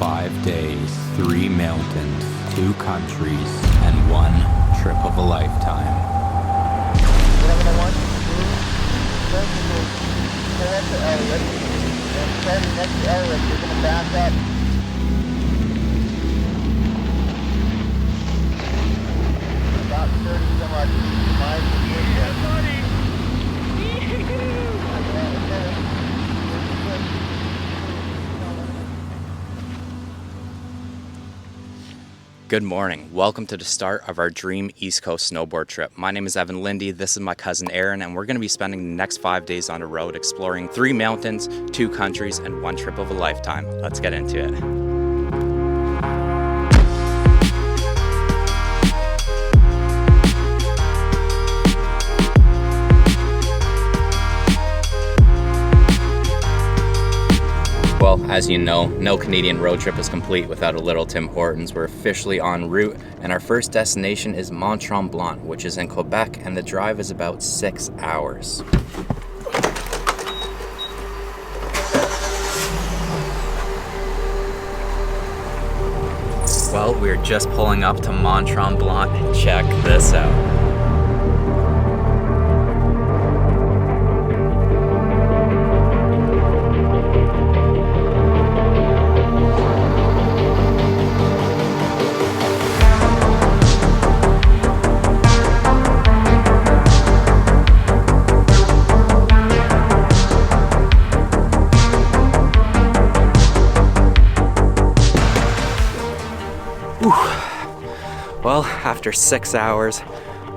5 days, 3 mountains, 2 countries, and 1 trip of a lifetime. Whatever I want to do, first you will turn up to Elliott, and starting next to Elliott, you're going to back up. About 30 some odd miles from here. Yeah, buddy! Good morning. Welcome to the start of our dream East Coast snowboard trip. My name is Evan Lindy. This is my cousin Aaron, and we're going to be spending the next 5 days on the road exploring 3 mountains, 2 countries, and 1 trip of a lifetime. Let's get into it. Well, as you know, no Canadian road trip is complete without a little Tim Hortons. We're officially en route, and our first destination is Mont Tremblant, which is in Quebec, and the drive is about 6 hours. Well, we're just pulling up to Mont Tremblant, and check this out. Well, after 6 hours,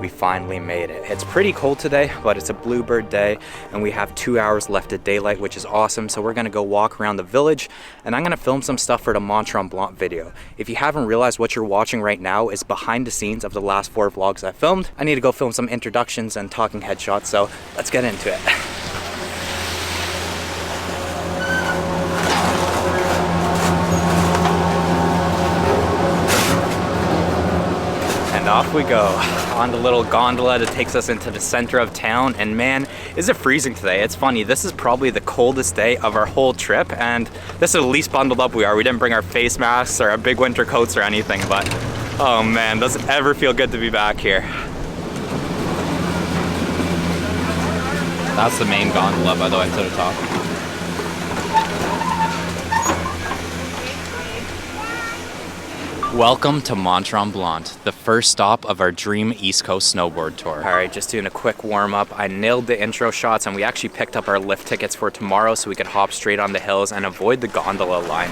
we finally made it. It's pretty cold today, but it's a bluebird day, and we have 2 hours left at daylight, which is awesome. So we're gonna go walk around the village, and I'm gonna film some stuff for the Mont Tremblant video. If you haven't realized, what you're watching right now is behind the scenes of the last 4 vlogs I filmed. I need to go film some introductions and talking headshots, so let's get into it. And off we go on the little gondola that takes us into the center of town. And man, is it freezing today. It's funny, this is probably the coldest day of our whole trip, and this is the least bundled up we are. We didn't bring our face masks or our big winter coats or anything, but oh man, does it ever feel good to be back here. That's the main gondola, by the way, to the top. Welcome to Mont Tremblant, the first stop of our dream East Coast snowboard tour. All right, just doing a quick warm up. I nailed the intro shots, and we actually picked up our lift tickets for tomorrow so we could hop straight on the hills and avoid the gondola line.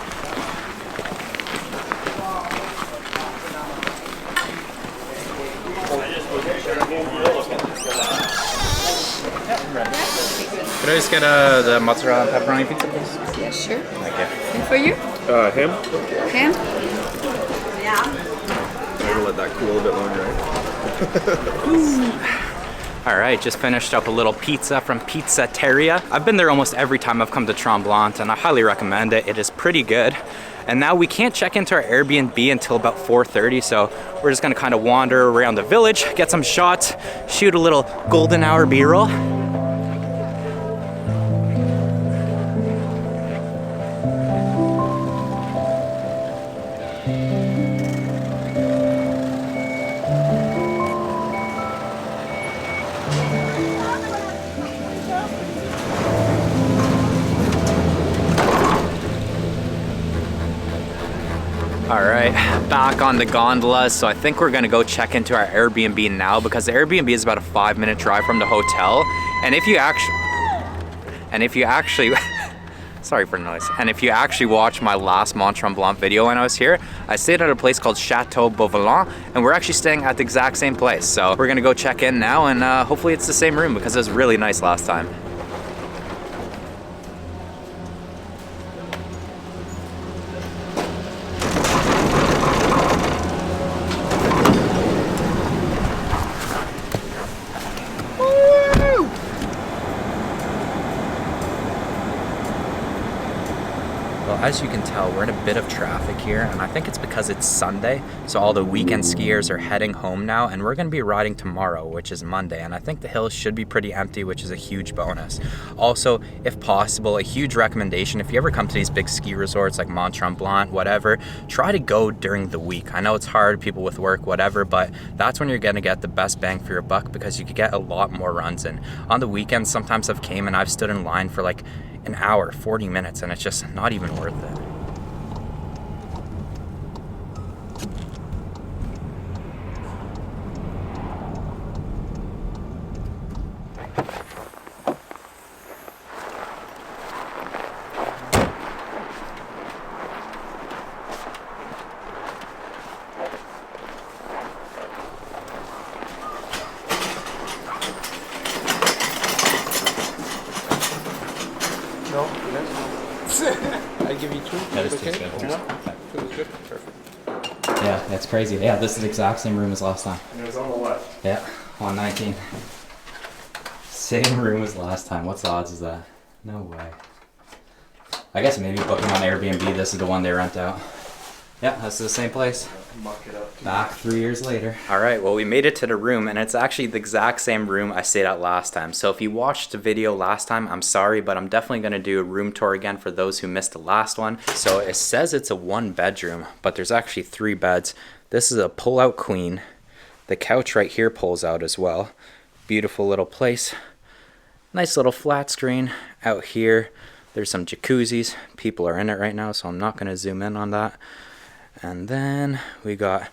Could I just get the mozzarella and pepperoni pizza, please? Yeah, sure. Thank you. And for you? Ham. Ham? Maybe let that cool a bit longer, right? All right, just finished up a little pizza from Pizzateria. I've been there almost every time I've come to Tremblant, and I highly recommend it. It is pretty good. And now we can't check into our Airbnb until about 4:30, so we're just gonna kind of wander around the village, get some shots, shoot a little golden hour B-roll. All right, back on the gondola. So I think we're gonna go check into our Airbnb now, because the Airbnb is about a 5-minute drive from the hotel. And if you actually, sorry for the noise. And if you actually watch my last Mont Tremblant video when I was here, I stayed at a place called Chateau Beauvolant, and we're actually staying at the exact same place. So we're gonna go check in now, and hopefully it's the same room, because it was really nice last time. as you can tell, we're in a bit of traffic here, and I think it's because it's Sunday, so all the weekend skiers are heading home now, and we're gonna be riding tomorrow, which is Monday, and I think the hills should be pretty empty, which is a huge bonus. Also, if possible, a huge recommendation, if you ever come to these big ski resorts like Mont Tremblant, whatever, try to go during the week. I know it's hard, people with work, whatever, but that's when you're gonna get the best bang for your buck because you could get a lot more runs in. On the weekends, sometimes I've came and I've stood in line for like an hour, 40 minutes, and it's just not even worth it. No, yes. I give you two. That is okay? two, good. Yeah. Two is good. Perfect. Yeah, that's crazy. Yeah, this is the exact same room as last time. And it was on the left. Yeah, 119. Same room as last time. What's the odds is that? No way. I guess maybe booking on Airbnb, this is the one they rent out. Yeah, that's the same place. Muck it up. Back 3 years later. All right, well, we made it to the room, and it's actually the exact same room I stayed at last time. So if you watched the video last time, I'm sorry, but I'm definitely gonna do a room tour again for those who missed the last one. So it says it's a 1-bedroom, but there's actually 3 beds. This is a pull-out queen. The couch right here pulls out as well. Beautiful little place. Nice little flat screen out here. There's some jacuzzis. People are in it right now, so I'm not gonna zoom in on that. And then we got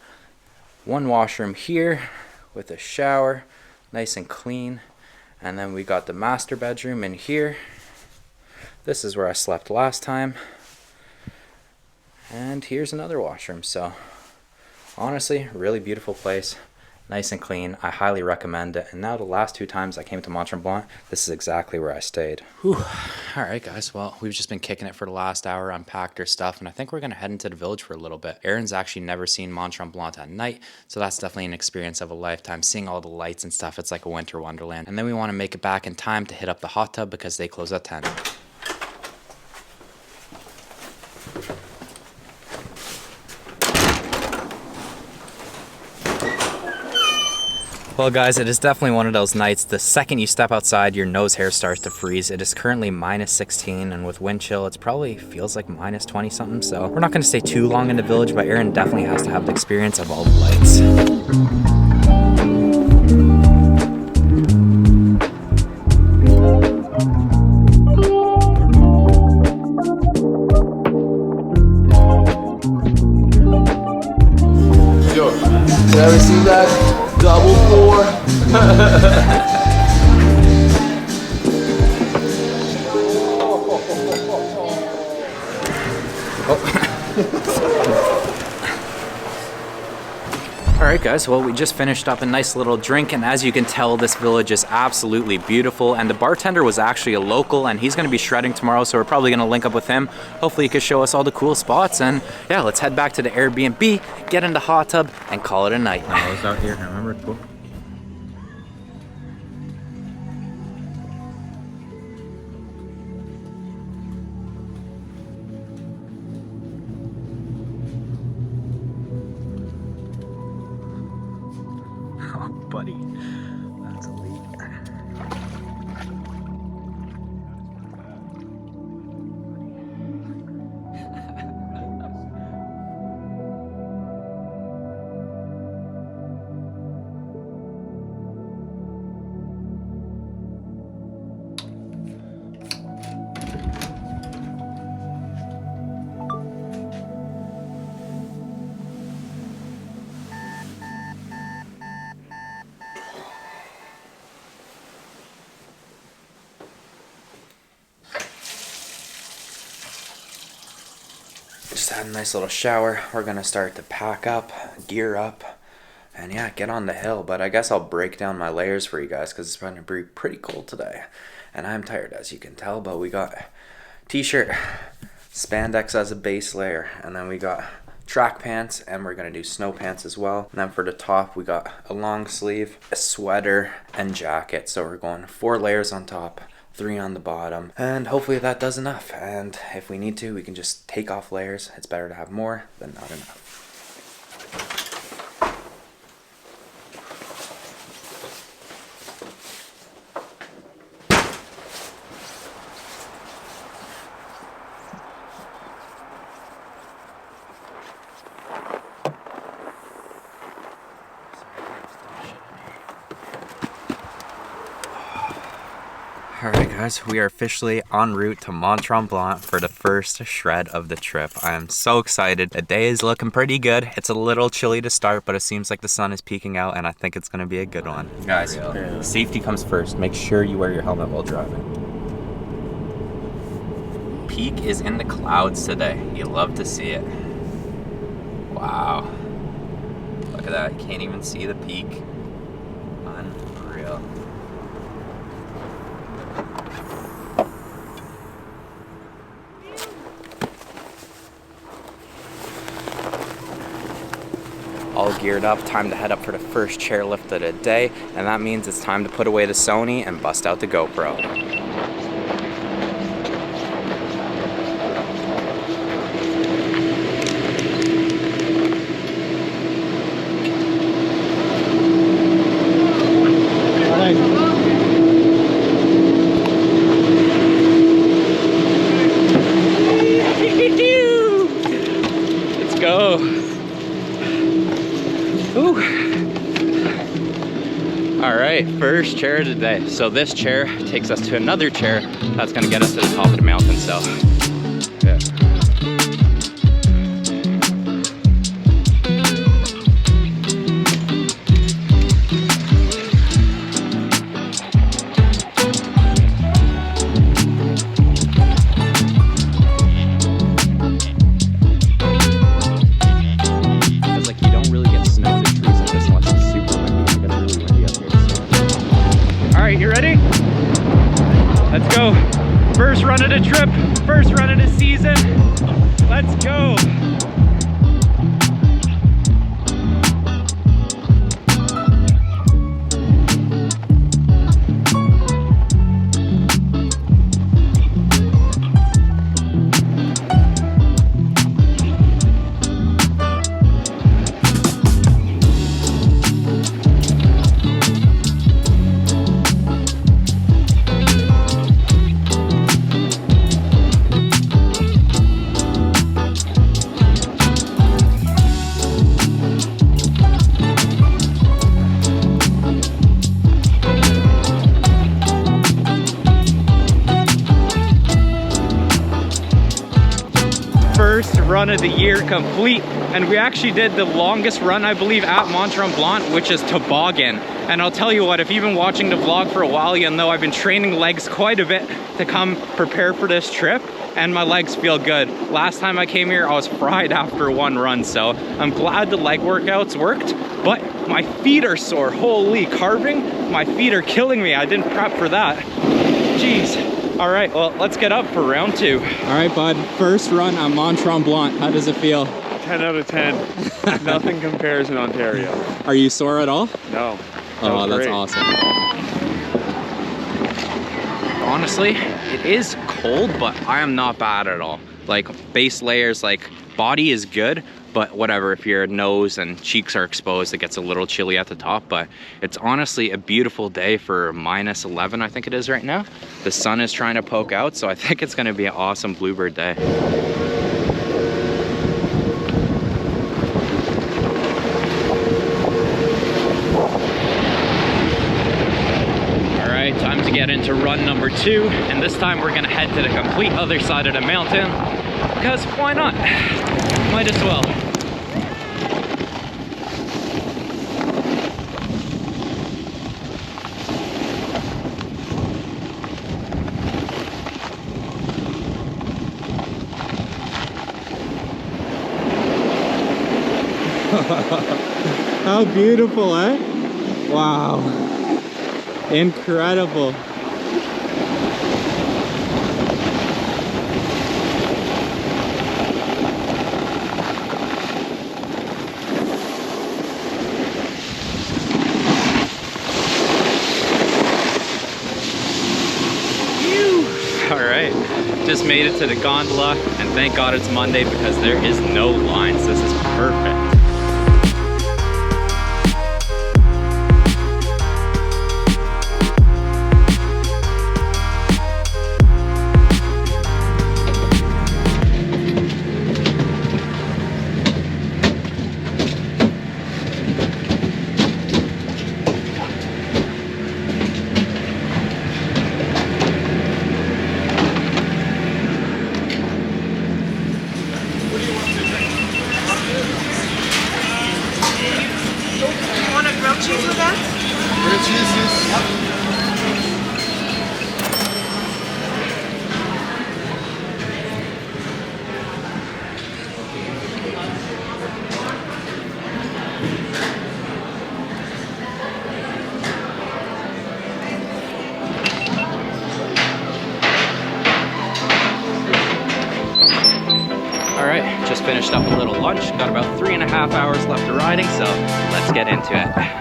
1 washroom here with a shower, nice and clean. And then we got the master bedroom in here. This is where I slept last time. And here's another washroom. So honestly, really beautiful place. Nice and clean. I highly recommend it. And now the last 2 times I came to Mont Tremblant, this is exactly where I stayed. Whew. All right, guys. Well, we've just been kicking it for the last hour, unpacked our stuff, and I think we're going to head into the village for a little bit. Aaron's actually never seen Mont Tremblant at night, so that's definitely an experience of a lifetime. Seeing all the lights and stuff, it's like a winter wonderland. And then we want to make it back in time to hit up the hot tub because they close at 10. Well guys, it is definitely one of those nights. The second you step outside, your nose hair starts to freeze. It is currently minus 16, and with wind chill, it's probably feels like minus 20 something. So we're not gonna stay too long in the village, but Aaron definitely has to have the experience of all the lights. Yo, you ever see that? Double 4. Alright guys, well we just finished up a nice little drink, and as you can tell, this village is absolutely beautiful, and the bartender was actually a local, and he's going to be shredding tomorrow, so we're probably going to link up with him. Hopefully he could show us all the cool spots, and yeah, let's head back to the Airbnb, get in the hot tub, and call it a night. I was out here, remember? Cool. Buddy, that's a leak. Just had a nice little shower. We're gonna start to pack up, gear up, and yeah, get on the hill. But I guess I'll break down my layers for you guys because it's going to be pretty cold today. And I'm tired, as you can tell, but we got t-shirt, spandex as a base layer, and then we got track pants, and we're gonna do snow pants as well. And then for the top, we got a long sleeve, a sweater, and jacket. So we're going 4 layers on top, 3 on the bottom, and hopefully that does enough. And if we need to, we can just take off layers. It's better to have more than not enough. Alright guys, we are officially en route to Mont Tremblant for the first shred of the trip. I am so excited. The day is looking pretty good. It's a little chilly to start, but it seems like the sun is peeking out and I think it's going to be a good one. Guys, safety comes first. Make sure you wear your helmet while driving. Peak is in the clouds today. You love to see it. Wow. Look at that. You can't even see the peak. Unreal. All geared up, time to head up for the first chairlift of the day, and that means it's time to put away the Sony and bust out the GoPro. Let's go. All right, first chair of the day. So this chair takes us to another chair that's gonna get us to the top of the mountain, so yeah. You ready? Let's go. First run of the trip, first run of the season. Let's go. Run of the year complete, and we actually did the longest run I believe at Mont Tremblant, which is toboggan. And I'll tell you what, if you've been watching the vlog for a while, you'll know I've been training legs quite a bit to come prepare for this trip, and my legs feel good. Last time I came here I was fried after one run, so I'm glad the leg workouts worked, but my feet are sore. Holy carving, my feet are killing me. I didn't prep for that. Jeez. All right, well, let's get up for round 2. All right, bud, first run on Mont Tremblant. How does it feel? 10 out of 10. Nothing compares in Ontario. Are you sore at all? No. Oh, that's awesome. Honestly, it is cold, but I am not bad at all. Like base layers, like body is good, but whatever, if your nose and cheeks are exposed, it gets a little chilly at the top. But it's honestly a beautiful day for -11, I think it is right now. The sun is trying to poke out, so I think it's gonna be an awesome bluebird day. All right, time to get into run number 2, and this time we're gonna head to the complete other side of the mountain, because why not? Might as well. How beautiful, eh? Wow. Incredible. just made it to the gondola, and thank God it's Monday because there is no lines. This is perfect. Just finished up a little lunch, got about 3.5 hours left of riding, so let's get into it.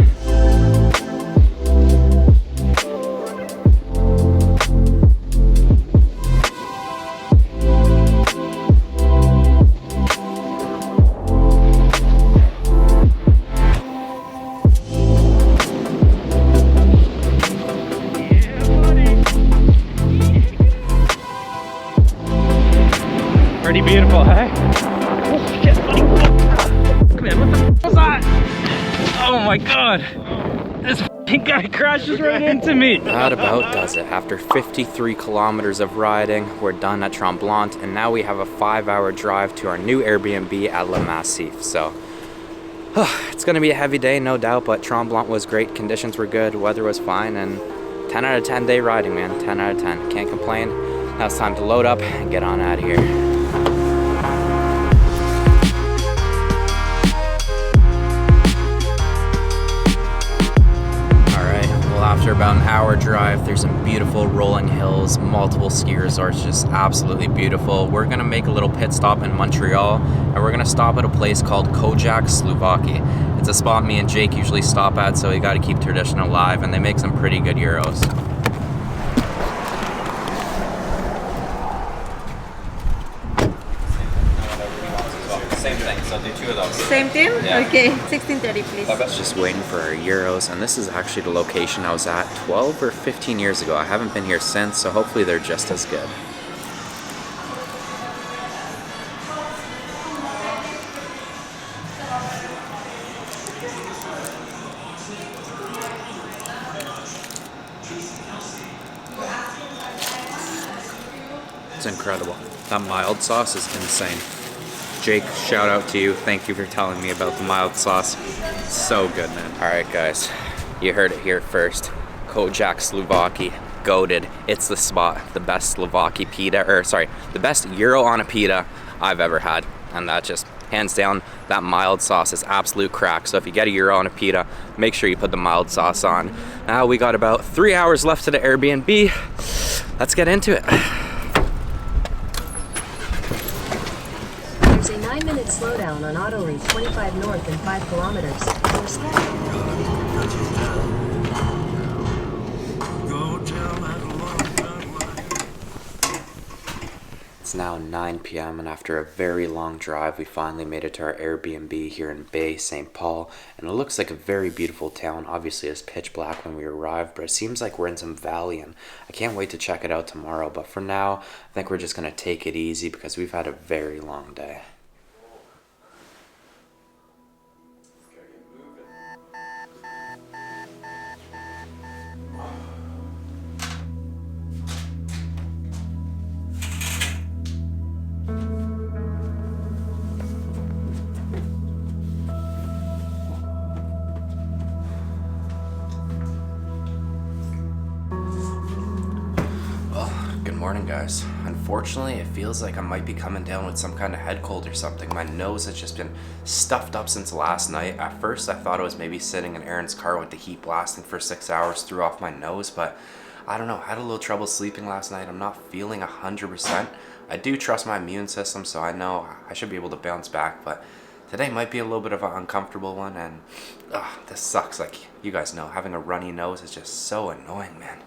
Pretty beautiful, hey? Oh shit, buddy. Come in, what the f was that? Oh my god. This f***ing guy crashes right into me. That about does it. After 53 kilometers of riding, we're done at Tremblant, and now we have a 5-hour drive to our new Airbnb at Le Massif. So, it's gonna be a heavy day, no doubt, but Tremblant was great. Conditions were good, weather was fine, and 10 out of 10 day riding, man. 10 out of 10. Can't complain. Now it's time to load up and get on out of here. After about an hour drive, there's some beautiful rolling hills, multiple ski resorts, just absolutely beautiful. We're gonna make a little pit stop in Montreal, and we're gonna stop at a place called Kojak Slovakia. It's a spot me and Jake usually stop at, so you gotta keep tradition alive, and they make some pretty good gyros. Same thing, so do 2 of those. Same team? Yeah. Okay, 16:30 please. I was just waiting for our gyros, and this is actually the location I was at 12 or 15 years ago. I haven't been here since, so hopefully they're just as good. It's incredible. That mild sauce is insane. Jake, shout out to you. Thank you for telling me about the mild sauce. It's so good, man. All right, guys, you heard it here first. Kojak Slovakia, goated. It's the spot. The best Slovakia pita, the best gyro on a pita I've ever had. And that just, hands down, that mild sauce is absolute crack. So if you get a gyro on a pita, make sure you put the mild sauce on. Now we got about 3 hours left to the Airbnb. Let's get into it. There's a 9-minute slowdown on Auto Route 25 north and 5 kilometers. It's now 9 p.m. and after a very long drive, we finally made it to our Airbnb here in Bay, St. Paul. And it looks like a very beautiful town. Obviously, it's pitch black when we arrived, but it seems like we're in some valley, and I can't wait to check it out tomorrow. But for now, I think we're just going to take it easy because we've had a very long day. Morning, guys. Unfortunately, it feels like I might be coming down with some kind of head cold or something. My nose has just been stuffed up since last night. At first, I thought it was maybe sitting in Aaron's car with the heat blasting for 6 hours threw off my nose, but I don't know. I had a little trouble sleeping last night. I'm not feeling 100%. I do trust my immune system, so I know I should be able to bounce back, but today might be a little bit of an uncomfortable one, and this sucks. Like, you guys know, having a runny nose is just so annoying, man.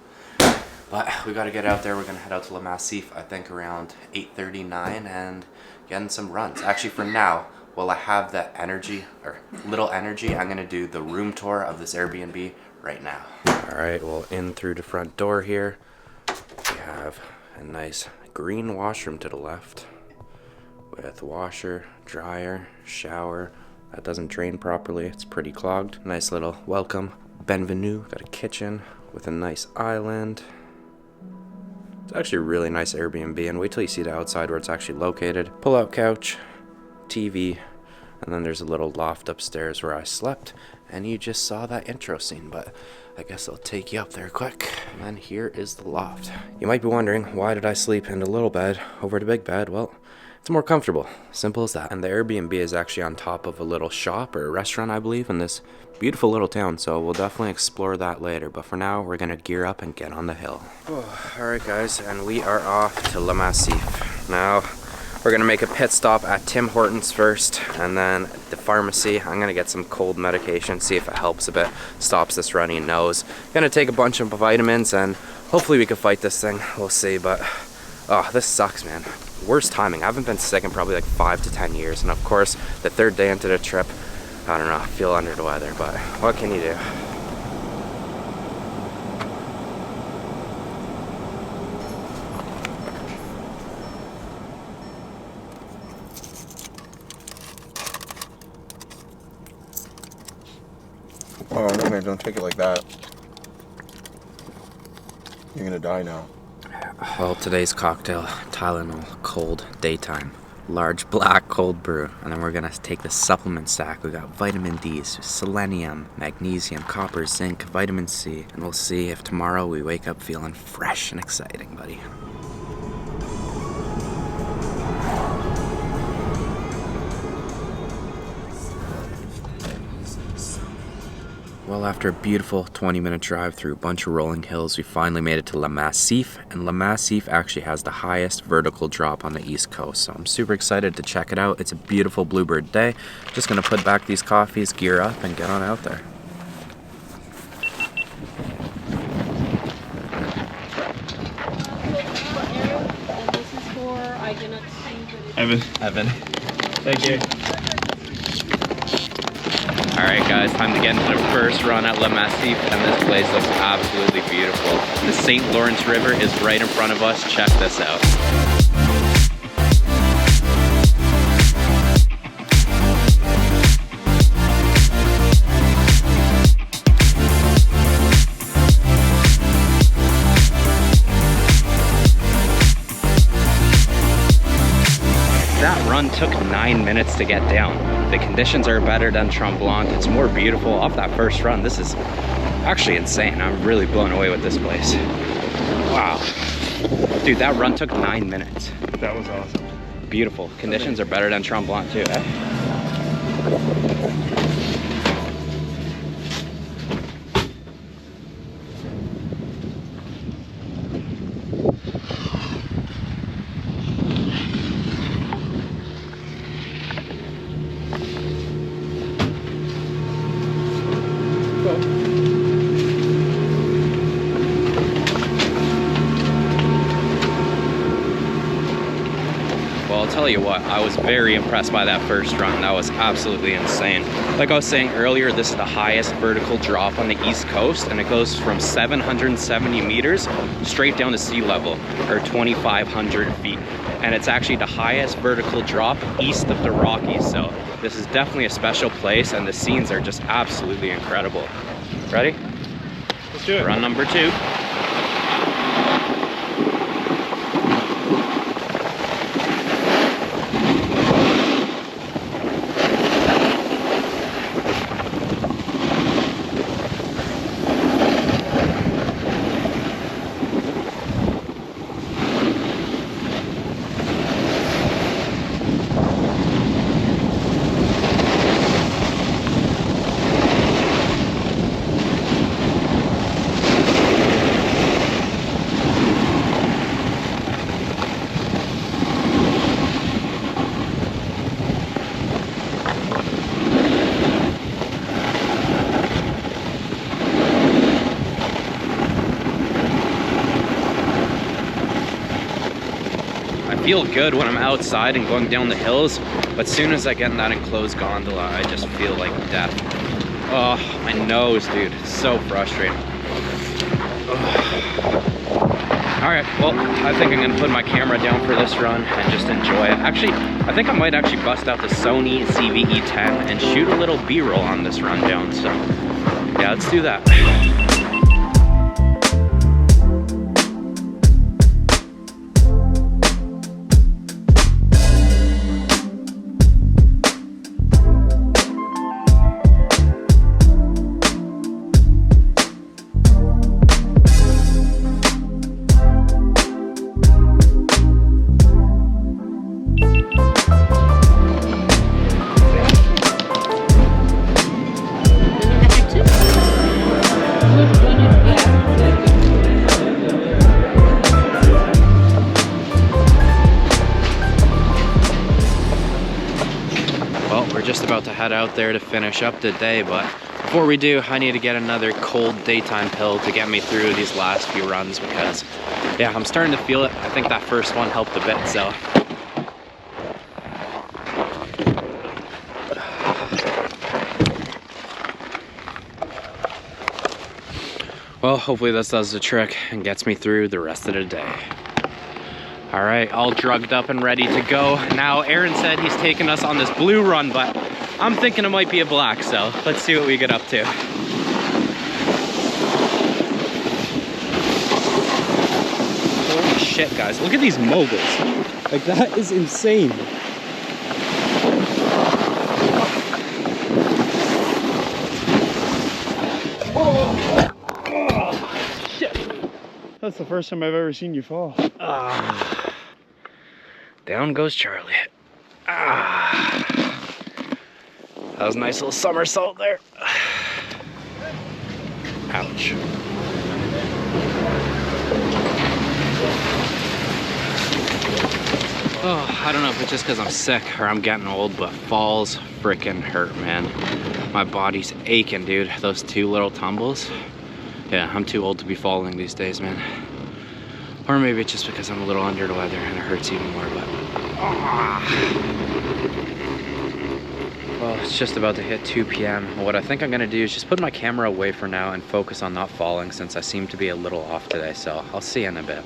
But we gotta get out there. We're gonna head out to Massif, I think around 8:39, and get in some runs. Actually, for now, while I have that energy, or little energy, I'm gonna do the room tour of this Airbnb right now. All right, well, in through the front door here, we have a nice green washroom to the left with washer, dryer, shower. That doesn't drain properly, it's pretty clogged. Nice little welcome. Bienvenue, got a kitchen with a nice island. It's actually a really nice Airbnb, and wait till you see the outside where it's actually located. Pull-out couch, TV, and then there's a little loft upstairs where I slept, and you just saw that intro scene, but I guess I'll take you up there quick. And then here is the loft. You might be wondering, why did I sleep in the little bed over the big bed? Well, it's more comfortable, simple as that. And the Airbnb is actually on top of a little shop or a restaurant, I believe, in this beautiful little town, so we'll definitely explore that later. But for now, we're gonna gear up and get on the hill. Alright guys, and we are off to Massif. Now, we're gonna make a pit stop at Tim Hortons first, and then the pharmacy. I'm gonna get some cold medication, see if it helps a bit, stops this runny nose. Gonna take a bunch of vitamins, and hopefully we can fight this thing. We'll see, but oh, this sucks, man. Worst timing. I haven't been sick in probably like 5 to 10 years, and of course, the third day into the trip, I don't know, I feel under the weather, but what can you do? Oh, no, man, don't take it like that. You're gonna die now. Well, today's cocktail, Tylenol, cold, daytime. Large black cold brew. And then we're gonna take the supplement stack. We got vitamin D, selenium, magnesium, copper, zinc, vitamin C. And we'll see if tomorrow we wake up feeling fresh and exciting, buddy. Well, after a beautiful 20-minute drive through a bunch of rolling hills, we finally made it to Massif, and Massif actually has the highest vertical drop on the East Coast, so I'm super excited to check it out. It's a beautiful bluebird day. Just gonna put back these coffees, gear up, and get on out there. Evan. Thank you. Alright guys, time to get into the first run at Massif, and this place looks absolutely beautiful. The St. Lawrence River is right in front of us. Check this out. That run took 9 minutes to get down. The conditions are better than Tremblant. It's more beautiful. Off that first run, this is actually insane. I'm really blown away with this place. Wow. Dude, that run took 9 minutes. That was awesome. Beautiful. Conditions are better than Tremblant too, eh? Well, I'll tell you what, I was very impressed by that first run. That was absolutely insane. Like I was saying earlier, this is the highest vertical drop on the East Coast, and it goes from 770 meters straight down to sea level, or 2,500 feet. And it's actually the highest vertical drop east of the Rockies, so this is definitely a special place, and the scenes are just absolutely incredible. Ready? Let's do it. Run number 2. feel good when I'm outside and going down the hills, but as soon as I get in that enclosed gondola, I just feel like death. Oh, my nose, dude. It's so frustrating. Alright, well, I think I'm gonna put my camera down for this run and just enjoy it. Actually, I think I might actually bust out the Sony CVE-10 and shoot a little B-roll on this run down, so yeah, let's do that. About to head out there to finish up the day, but before we do, I need to get another cold daytime pill to get me through these last few runs, because yeah, I'm starting to feel it. I think that first one helped a bit, so well, hopefully this does the trick and gets me through the rest of the day. All right, all drugged up and ready to go. Now, Aaron said he's taking us on this blue run, but I'm thinking it might be a black, so let's see what we get up to. Holy shit, guys. Look at these moguls. Like, that is insane. Oh, shit. That's the first time I've ever seen you fall. Down goes Charlie. That was a nice little somersault there. Ouch. Oh, I don't know if it's just because I'm sick or I'm getting old, but falls freaking hurt, man. My body's aching, dude. Those 2 little tumbles. Yeah, I'm too old to be falling these days, man. Or maybe it's just because I'm a little under the weather and it hurts even more, but... Well, it's just about to hit 2 p.m. What I think I'm gonna do is just put my camera away for now and focus on not falling, since I seem to be a little off today, so I'll see you in a bit.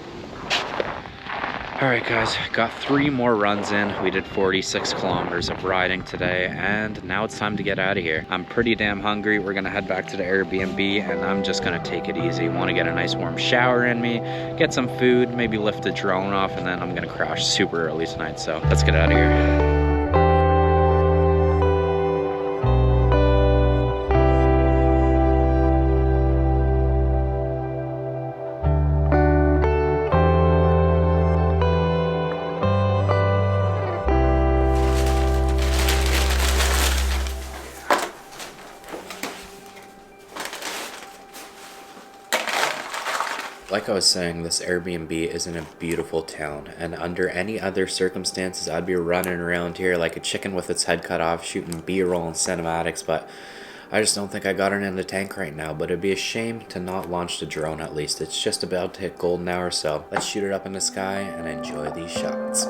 Alright guys, got 3 more runs in. We did 46 kilometers of riding today, and now it's time to get out of here. I'm pretty damn hungry. We're gonna head back to the Airbnb, and I'm just gonna take it easy. Want to get a nice warm shower in me, get some food, maybe lift the drone off, and then I'm gonna crash super early tonight, so let's get out of here. Like I was saying, this Airbnb is in a beautiful town, and under any other circumstances I'd be running around here like a chicken with its head cut off, shooting B-roll and cinematics, but I just don't think I got it in the tank right now. But it'd be a shame to not launch the drone at least. It's just about to hit golden hour, so let's shoot it up in the sky and enjoy these shots.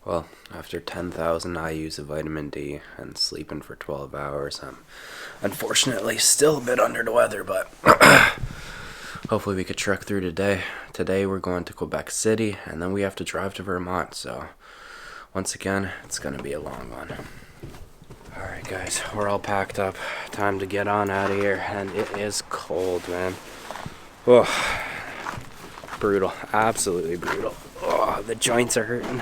Well, after 10,000 IUs of vitamin D and sleeping for 12 hours, I'm unfortunately still a bit under the weather, but hopefully we could trek through today. Today we're going to Quebec City, and then we have to drive to Vermont, so once again, it's going to be a long one. Alright guys, we're all packed up. Time to get on out of here, and it is cold, man. Oh, brutal, absolutely brutal. Oh, the joints are hurting.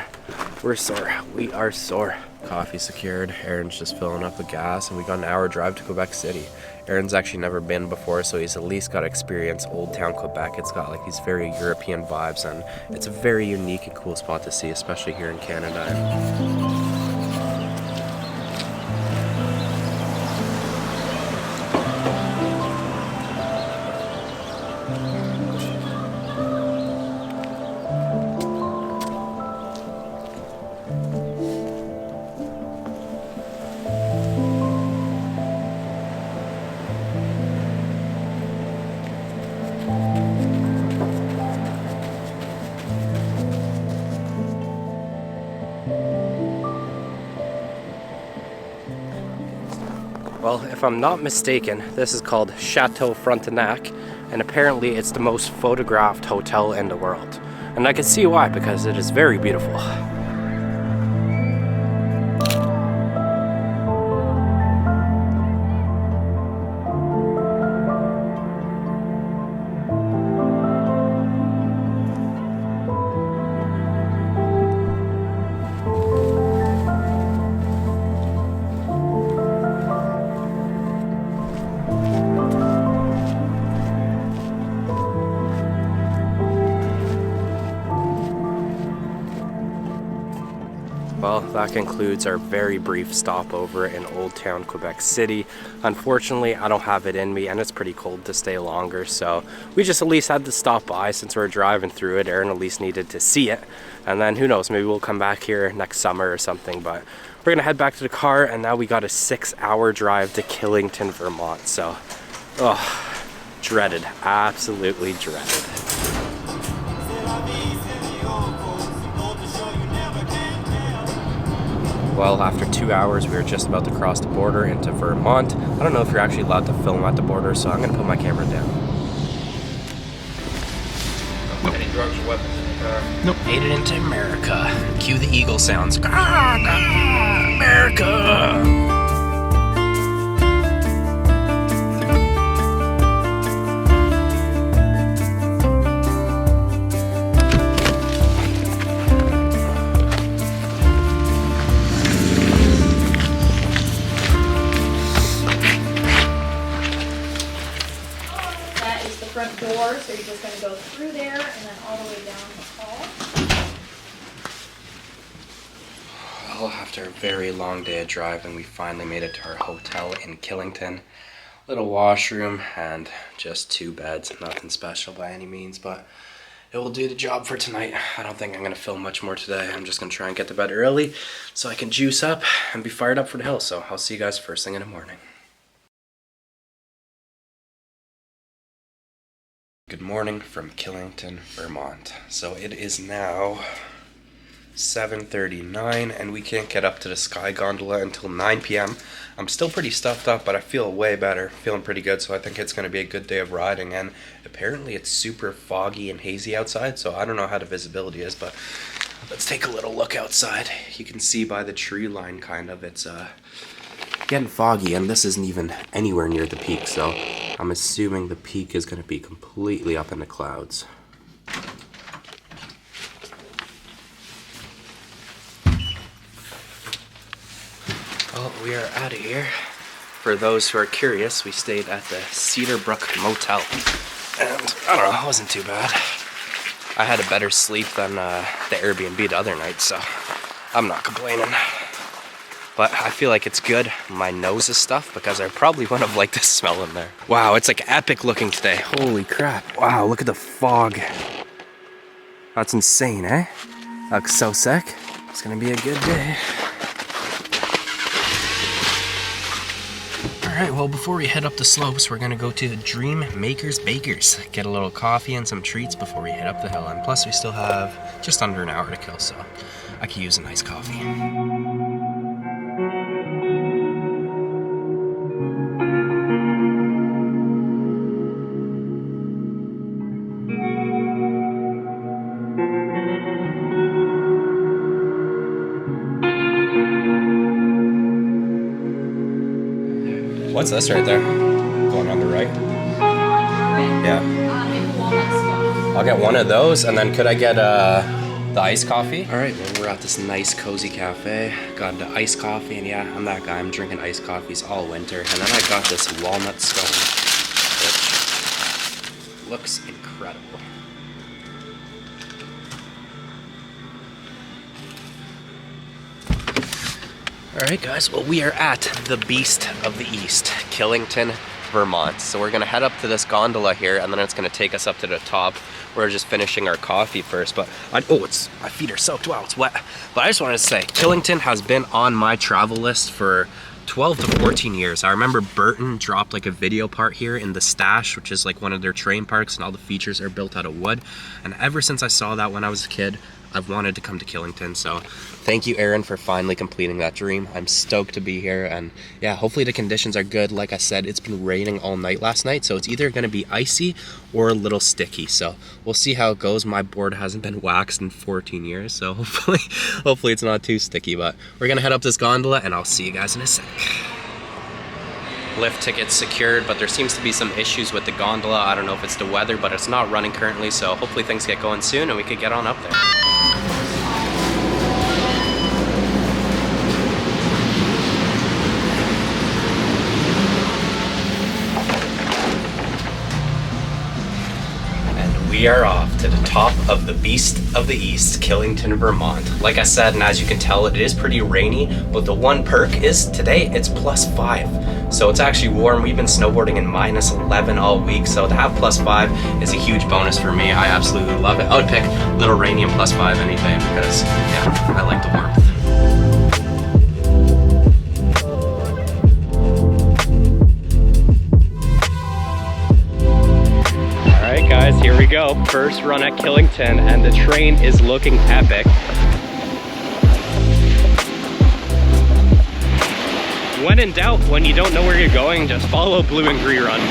We're sore. We are sore. Coffee secured. Aaron's just filling up with gas, and we got an hour drive to Quebec City. Aaron's actually never been before, so he's at least got to experience Old Town Quebec. It's got like these very European vibes, and it's a very unique and cool spot to see, especially here in Canada. Well, if I'm not mistaken, this is called Chateau Frontenac, and apparently it's the most photographed hotel in the world. And I can see why, because it is very beautiful. Well, that concludes our very brief stopover in Old Town Quebec City. Unfortunately, I don't have it in me, and it's pretty cold to stay longer, so we just at least had to stop by since we're driving through it. Aaron at least needed to see it, and then who knows, maybe we'll come back here next summer or something. But we're gonna head back to the car, and now we got a 6-hour drive to Killington, Vermont. So, dreaded, absolutely dreaded. Well, after 2 hours, we were just about to cross the border into Vermont. I don't know if you're actually allowed to film at the border, so I'm gonna put my camera down. Any drugs or weapons in the car? Nope. Made it into America. Cue the eagle sounds. America! Front door, so you're just going to go through there and then all the way down the hall. Well, after a very long day of driving, we finally made it to our hotel in Killington. Little washroom and just 2 beds. Nothing special by any means, but it will do the job for tonight. I don't think I'm going to film much more today. I'm just going to try and get to bed early so I can juice up and be fired up for the hill. So I'll see you guys first thing in the morning. Good morning from Killington, Vermont. So it is now 7:39 and we can't get up to the sky gondola until 9 p.m. I'm still pretty stuffed up, but I feel way better, feeling pretty good, so I think it's going to be a good day of riding. And apparently it's super foggy and hazy outside, so I don't know how the visibility is, but let's take a little look outside. You can see by the tree line kind of, it's getting foggy, and this isn't even anywhere near the peak, so I'm assuming the peak is going to be completely up in the clouds. Well, we are out of here. For those who are curious, we stayed at the Cedar Brook Motel, and I don't know, it wasn't too bad. I had a better sleep than the Airbnb the other night, so I'm not complaining. But I feel like it's good. My nose is stuffed because I probably wouldn't have liked the smell in there. Wow, it's like epic looking today. Holy crap. Wow, look at the fog. That's insane, eh? That looks so sick. It's gonna be a good day. Alright, well, before we head up the slopes, we're gonna go to Dream Makers Bakers. Get a little coffee and some treats before we head up the hill. And plus we still have just under an hour to kill, so I could use a nice coffee. What's this right there? Going on the right? Yeah. I'll get one of those, and then could I get the iced coffee? All right, well, we're at this nice cozy cafe. Got the iced coffee, and yeah, I'm that guy. I'm drinking iced coffees all winter. And then I got this walnut scone, which looks incredible. Alright guys, well, we are at the Beast of the East, Killington, Vermont. So we're gonna head up to this gondola here, and then it's gonna take us up to the top. We're just finishing our coffee first, but my feet are soaked. Wow, it's wet. But I just wanted to say, Killington has been on my travel list for 12 to 14 years. I remember Burton dropped like a video part here in the Stash, which is like one of their train parks, and all the features are built out of wood. And ever since I saw that when I was a kid, I've wanted to come to Killington. So thank you, Aaron, for finally completing that dream. I'm stoked to be here, and yeah, hopefully the conditions are good. Like I said, it's been raining all night last night, so it's either gonna be icy or a little sticky. So we'll see how it goes. My board hasn't been waxed in 14 years, so hopefully it's not too sticky. But we're gonna head up this gondola, and I'll see you guys in a sec. Lift tickets secured, but there seems to be some issues with the gondola. I don't know if it's the weather, but it's not running currently, so hopefully things get going soon and we could get on up there. We are off to the top of the Beast of the East, Killington, Vermont. Like I said, and as you can tell, it is pretty rainy, but the one perk is today it's +5. So it's actually warm. We've been snowboarding in -11 all week, so to have +5 is a huge bonus for me. I absolutely love it. I would pick little rainy and +5 any day because, yeah, I like the warmth. Alright guys, here we go. First run at Killington, and the train is looking epic. When in doubt, when you don't know where you're going, just follow blue and green runs.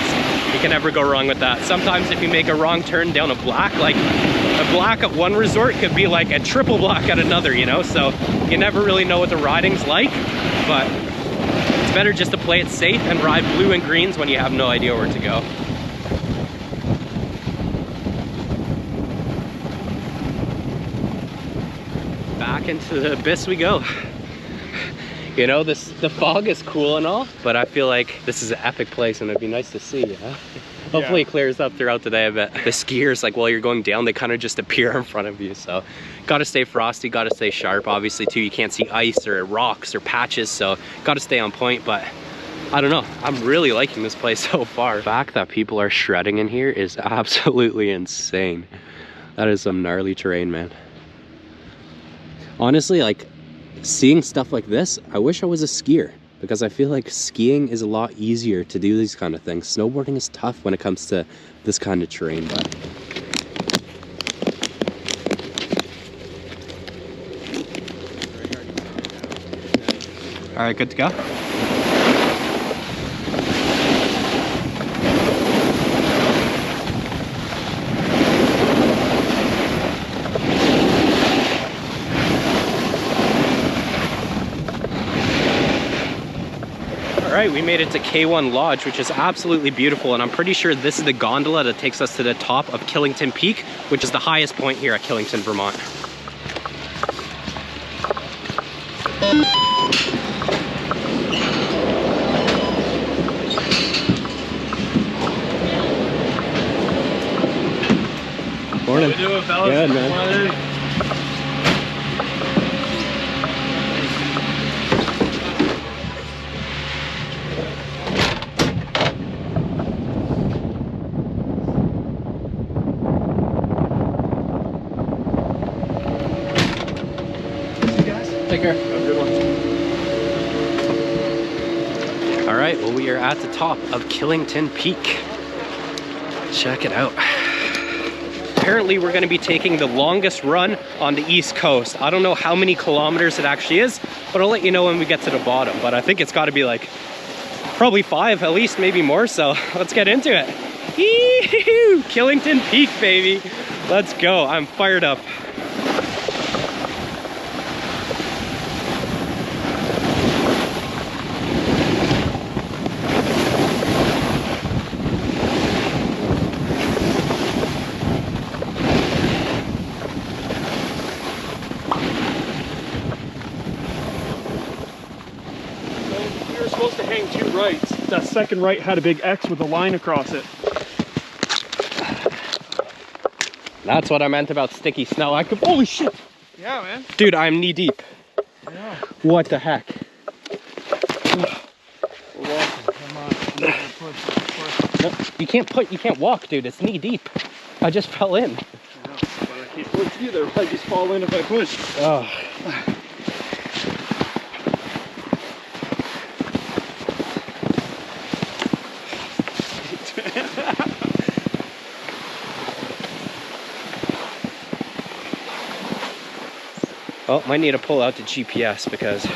You can never go wrong with that. Sometimes if you make a wrong turn down a black, like a black at one resort could be like a triple black at another, you know? So you never really know what the riding's like, but it's better just to play it safe and ride blue and greens when you have no idea where to go. Back into the abyss we go. You know, the fog is cool and all, but I feel like this is an epic place and it'd be nice to see, yeah? Hopefully it clears up throughout the day a bit. The skiers, like while you're going down, they kind of just appear in front of you. So gotta stay frosty, gotta stay sharp. Obviously too, you can't see ice or rocks or patches, so gotta stay on point. But I don't know, I'm really liking this place so far. The fact that people are shredding in here is absolutely insane. That is some gnarly terrain, man. Honestly, like, seeing stuff like this, I wish I was a skier, because I feel like skiing is a lot easier to do these kind of things. Snowboarding is tough when it comes to this kind of terrain, but all right, good to go. Alright, we made it to K1 Lodge, which is absolutely beautiful, and I'm pretty sure this is the gondola that takes us to the top of Killington Peak, which is the highest point here at Killington, Vermont. Morning. How you doing, fellas? Good, man. Take care. Have a good one. All right, well, we are at the top of Killington Peak. Check it out. Apparently, we're gonna be taking the longest run on the East Coast. I don't know how many kilometers it actually is, but I'll let you know when we get to the bottom. But I think it's gotta be like, probably 5 at least, maybe more, so let's get into it. Yee-hoo! Killington Peak, baby. Let's go, I'm fired up. Rights. That second right had a big X with a line across it. That's what I meant about sticky snow. I could, holy shit! Yeah, man. Dude, I'm knee deep. Yeah. What the heck? We're walking. Come on. No, you can't walk, dude. It's knee deep. I just fell in. I know, but I can't push either. I just fall in if I push. Oh. Well, might need to pull out the GPS because,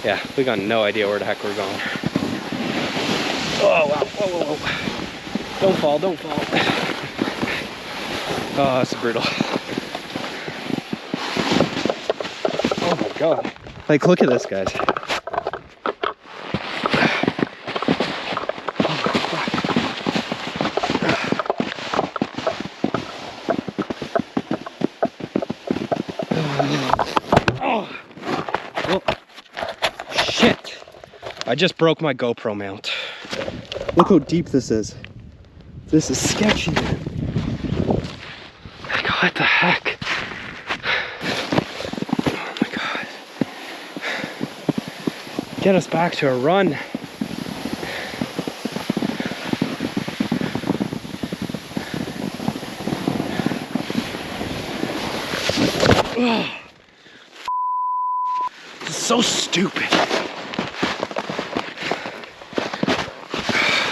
yeah, we got no idea where the heck we're going. Oh, wow. Whoa, whoa, whoa. Don't fall, don't fall. Oh, that's brutal. Oh my God. Like, look at this, guys. I just broke my GoPro mount. Look how deep this is. This is sketchy. Like, what the heck? Oh my God. Get us back to a run. Ugh. This is so stupid.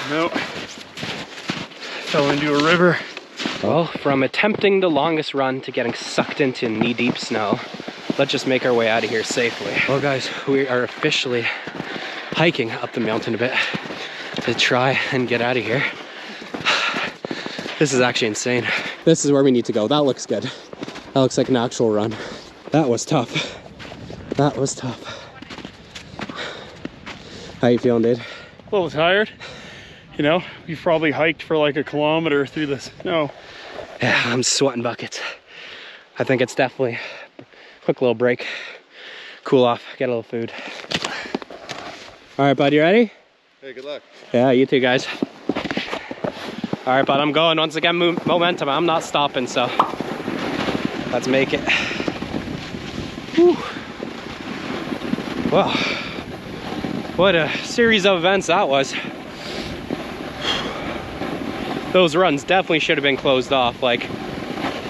No. Fell into a river. Well, from attempting the longest run to getting sucked into knee-deep snow, let's just make our way out of here safely. Well, guys, we are officially hiking up the mountain a bit to try and get out of here. This is actually insane. This is where we need to go. That looks good. That looks like an actual run. That was tough. That was tough. How you feeling, dude? A little tired. You know, we've probably hiked for like a kilometer through the snow. Yeah, I'm sweating buckets. I think it's definitely a quick little break. Cool off, get a little food. All right, bud, you ready? Hey, good luck. Yeah, you too, guys. All right, bud, I'm going. Once again, momentum, I'm not stopping, so let's make it. Whew. Well, what a series of events that was. Those runs definitely should have been closed off. Like,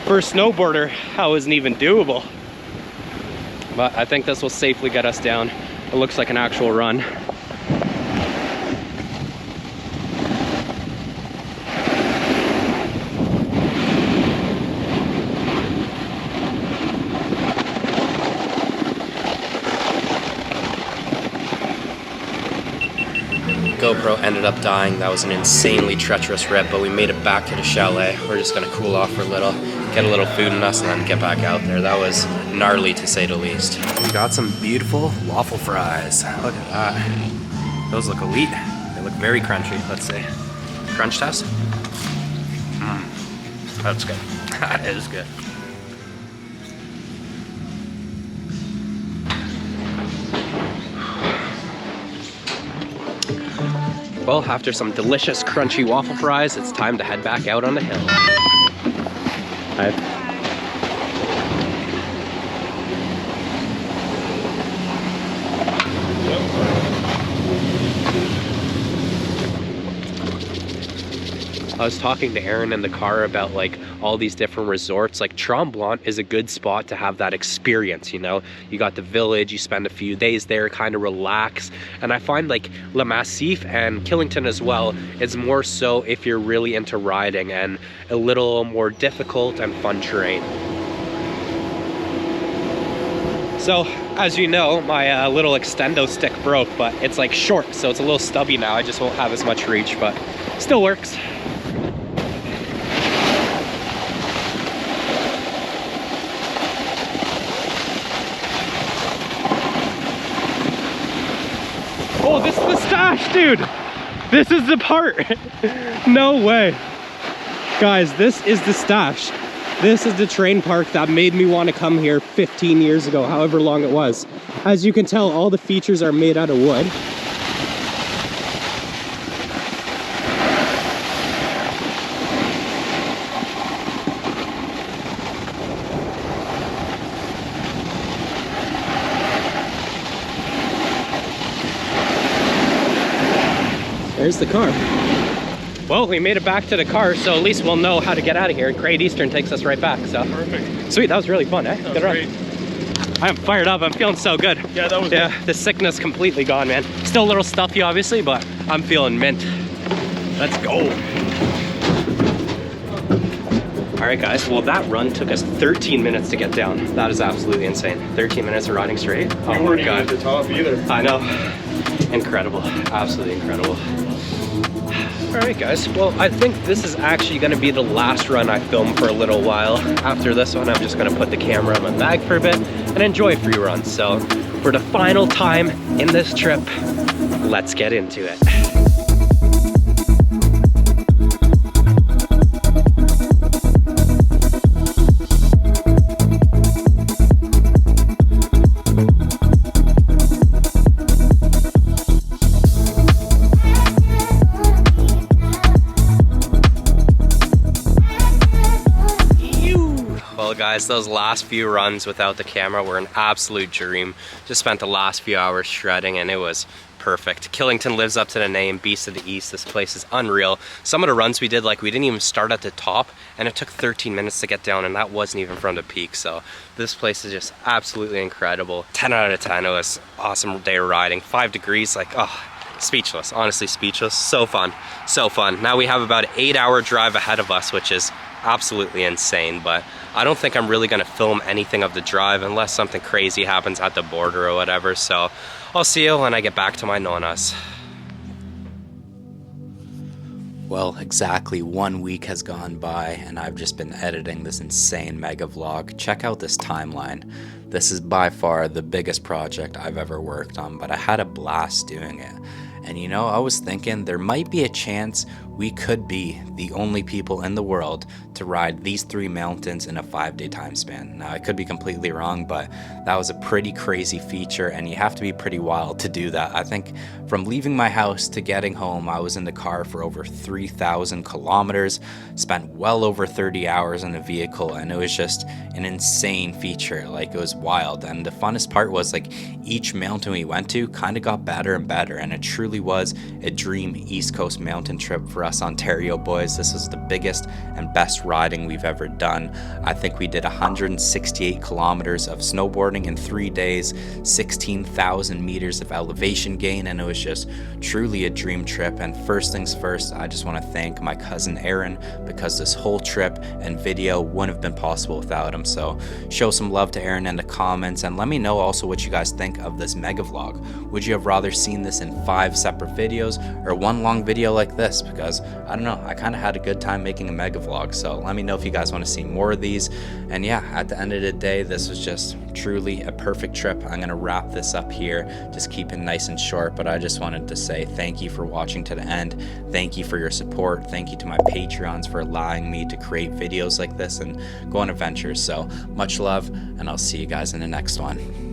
for a snowboarder, that wasn't even doable. But I think this will safely get us down. It looks like an actual run. GoPro ended up dying. That was an insanely treacherous rip, but we made it back to the chalet. We're just gonna cool off for a little, get a little food in us, and then get back out there. That was gnarly to say the least. We got some beautiful waffle fries. Look at that. Those look elite. They look very crunchy. Let's see. Crunch test? That's good. That is good. Well, after some delicious crunchy waffle fries, it's time to head back out on the hill. I was talking to Aaron in the car about like all these different resorts. Like Tremblant is a good spot to have that experience, you know? You got the village, you spend a few days there, kind of relax. And I find like Le Massif and Killington as well is more so if you're really into riding and a little more difficult and fun terrain. So, as you know, my little extendo stick broke, but it's like short, so it's a little stubby now. I just won't have as much reach, but still works. Oh, this is the stash, dude! This is the part! No way. Guys, this is the stash. This is the terrain park that made me want to come here 15 years ago, however long it was. As you can tell, all the features are made out of wood. There's the car. Well, we made it back to the car, so at least we'll know how to get out of here. Great Eastern takes us right back, so. Perfect. Sweet, that was really fun, eh? That was Good run. great. I am fired up, I'm feeling so good. Yeah, that was Yeah, good. the sickness completely gone, man. Still a little stuffy, obviously, but I'm feeling mint. Let's go. All right, guys, well, that run took us 13 minutes to get down. That is absolutely insane. 13 minutes of riding straight. Oh You my weren't even God. at the top either. I know. Incredible, absolutely incredible. All right, guys, well, I think this is actually gonna be the last run I film for a little while. After this one, I'm just gonna put the camera in my bag for a bit and enjoy free runs. So for the final time in this trip, let's get into it. Well, guys, those last few runs without the camera were an absolute dream. Just spent the last few hours shredding and it was perfect. Killington lives up to the name, Beast of the East. This place is unreal. Some of the runs we did, like we didn't even start at the top and it took 13 minutes to get down and that wasn't even from the peak. So this place is just absolutely incredible. 10 out of 10, it was an awesome day of riding. 5 degrees, like, oh, speechless, honestly speechless. So fun, so fun. Now we have about an 8-hour drive ahead of us, which is absolutely insane, but I don't think I'm really gonna film anything of the drive unless something crazy happens at the border or whatever. So I'll see you when I get back to my nonas. Well, exactly 1 week has gone by and I've just been editing this insane mega vlog. Check out this timeline. This is by far the biggest project I've ever worked on, but I had a blast doing it. And you know, I was thinking there might be a chance we could be the only people in the world to ride these 3 mountains in a 5-day time span. Now, I could be completely wrong, but that was a pretty crazy feature and you have to be pretty wild to do that. I think from leaving my house to getting home, I was in the car for over 3,000 kilometers, spent well over 30 hours in the vehicle, and it was just an insane feature. Like, it was wild. And the funnest part was, like, each mountain we went to kind of got better and better, and it truly was a dream East Coast mountain trip for us Ontario boys. This was the biggest and best riding we've ever done. I think we did 168 kilometers of snowboarding in 3 days, 16,000 meters of elevation gain, and it was just truly a dream trip. And first things first, I just want to thank my cousin Aaron, because this whole trip and video wouldn't have been possible without him. So show some love to Aaron in the comments, and let me know also what you guys think of this mega vlog. Would you have rather seen this in 5 separate videos or one long video like this? Because I don't know, I kind of had a good time making a mega vlog. So let me know if you guys want to see more of these. And yeah, at the end of the day, this was just truly a perfect trip. I'm gonna wrap this up here, just keep it nice and short, but I just wanted to say thank you for watching to the end. Thank you for your support. Thank you to my Patreons for allowing me to create videos like this and go on adventures. So much love, and I'll see you guys in the next one.